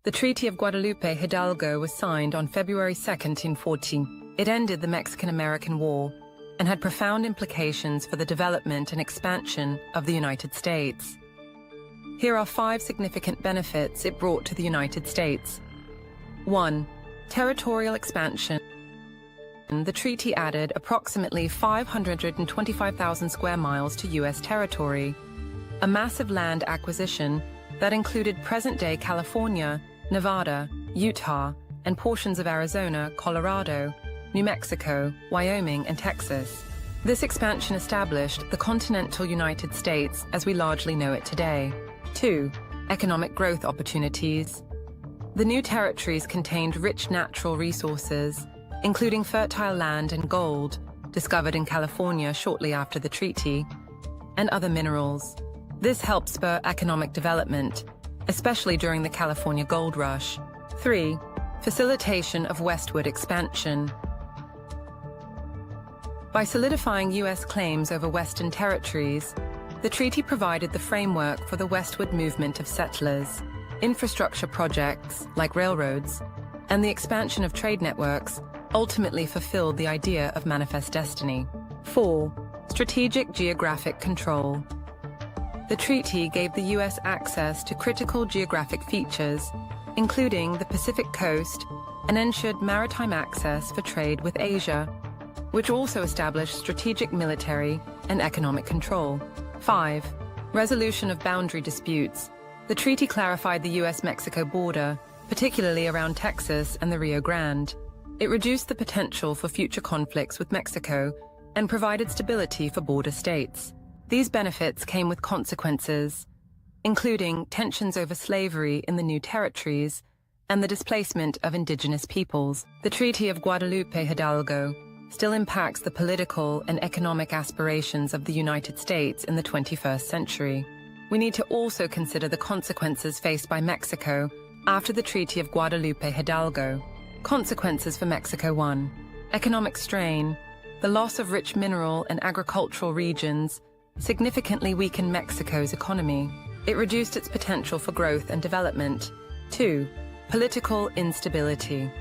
The Treaty of Guadalupe Hidalgo was signed on February 2, 1940. It ended the Mexican-American War and had profound implications for the development and expansion of the United States. Here are 5 significant benefits it brought to the United States. 1. Territorial expansion. The treaty added approximately 525,000 square miles to U.S. territory, a massive land acquisition that included present-day California, Nevada, Utah, and portions of Arizona, Colorado, New Mexico, Wyoming, and Texas. This expansion established the continental United States as we largely know it today. 2. Economic growth opportunities. The new territories contained rich natural resources, including fertile land and gold, discovered in California shortly after the treaty, and other minerals. This helped spur economic development, especially during the California Gold Rush. 3. Facilitation of westward expansion. By solidifying U.S. claims over Western territories, the treaty provided the framework for the westward movement of settlers. Infrastructure projects, like railroads, and the expansion of trade networks ultimately fulfilled the idea of manifest destiny. 4. Strategic geographic control. The treaty gave the U.S. access to critical geographic features, including the Pacific coast, and ensured maritime access for trade with Asia, which also established strategic military and economic control. 5. Resolution of boundary disputes. The treaty clarified the U.S.-Mexico border, particularly around Texas and the Rio Grande. It reduced the potential for future conflicts with Mexico and provided stability for border states. These benefits came with consequences, including tensions over slavery in the new territories and the displacement of indigenous peoples. The Treaty of Guadalupe Hidalgo still impacts the political and economic aspirations of the United States in the 21st century. We need to also consider the consequences faced by Mexico after the Treaty of Guadalupe Hidalgo. Consequences for Mexico. 1. Economic strain. The loss of rich mineral and agricultural regions significantly weakened Mexico's economy. It reduced its potential for growth and development. 2. Political instability.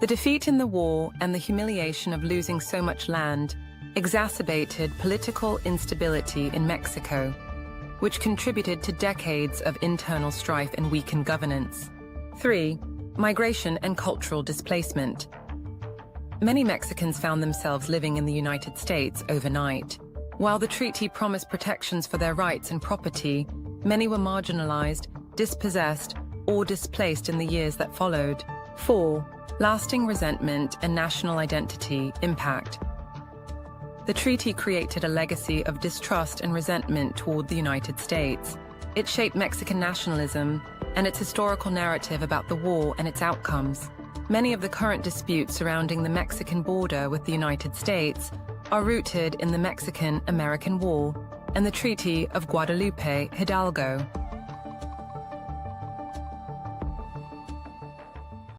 The defeat in the war and the humiliation of losing so much land exacerbated political instability in Mexico, which contributed to decades of internal strife and weakened governance. 3. Migration and cultural displacement. Many Mexicans found themselves living in the United States overnight. While the treaty promised protections for their rights and property, many were marginalized, dispossessed, or displaced in the years that followed. 4. Lasting resentment and national identity impact. The treaty created a legacy of distrust and resentment toward the United States. It shaped Mexican nationalism and its historical narrative about the war and its outcomes. Many of the current disputes surrounding the Mexican border with the United States are rooted in the Mexican-American War and the Treaty of Guadalupe Hidalgo.